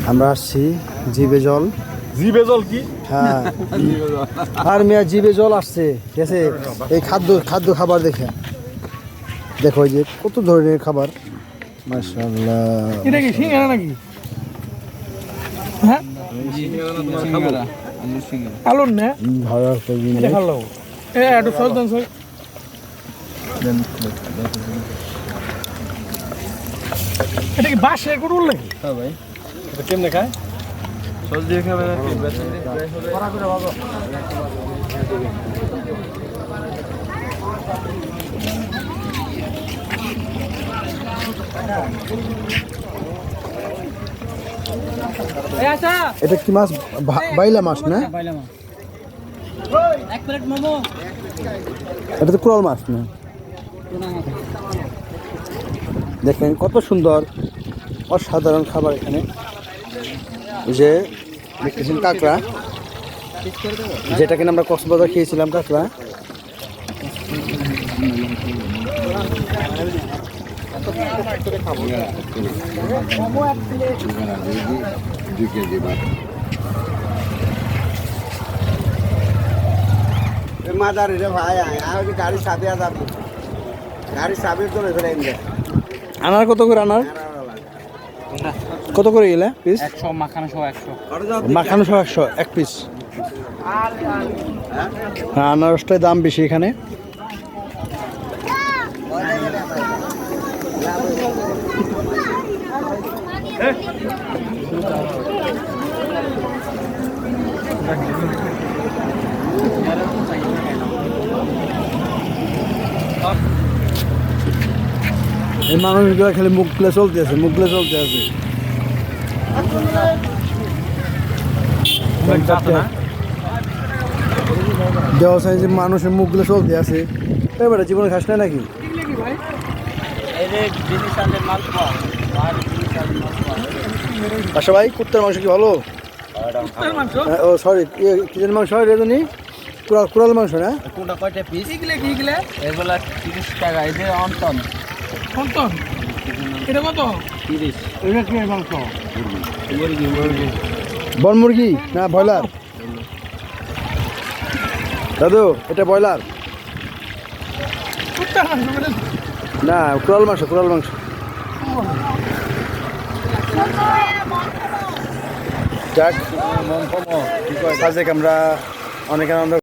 আমরা আসছি জিভে জল। জিভে জল কি? হ্যাঁ, আর মিয়া জিভে জল আসছে, ঠিক আছে? এই খাদ্য খাবার দেখে দেখো, এই যে কত ধরনের খাবার, মাশাআল্লাহ। এটা কি সিঙ্গারা নাকি? হ্যাঁ, আলুর না ভালো এটা ভালো। একটু সস দেন সস। এটা কি বাঁশের কুড়ুল নাকি? হ্যাঁ ভাই, এটা কেমনে খায়? সস দিয়ে খাবে নাকি? এটা কি মাছ? বাইলা মাছ না? এক প্লেট মোমো। এটা তো কোরাল মাছ না? দেখেন কত সুন্দর, অসাধারণ খাবার এখানে। এই যে দেখতেছেন কাঁকড়া, যেটা কিনা আমরা কক্সবাজার খেয়েছিলাম কাঁকড়া। মাদার রে ভাই, আমি গাড়ি সাবিয়া যাবো, গাড়ি সাবিয়ে তো রেখে দেন। আনার কত করে? আনার কত করে গেলে পিস? 100 মাখানো সহ 100। মাখানো সহ 100 এক পিস। হ্যাঁ, আনারসটার দাম বেশি এখানে। এই মানুষগুলো খালি মুখগুলো চলতে আছে, মুখগুলো চলতে আছে। দেওয়া চাই যে মানুষের মুখগুলো চলতে আছে। এবারে জীবনে খাস না নাকি? আচ্ছা ভাই, কুত্তার মাংস কি ভালো? ও সরি, কিচেন মাংস হয় রে জানি, কুড়াল মাংস না? কোনটা কয়টা পিস? এগুলা এগুলা 30 টাকা। এই যে অন্তন অন্তন, এটা কত? 30। এটা কি মাংস? বন মুরগি না ব্রয়লার? দাদু, এটা ব্রয়লার না, কুড়াল মাংস, কুড়াল মাংস। যাক, সাজেক আমরা অনেক আনন্দ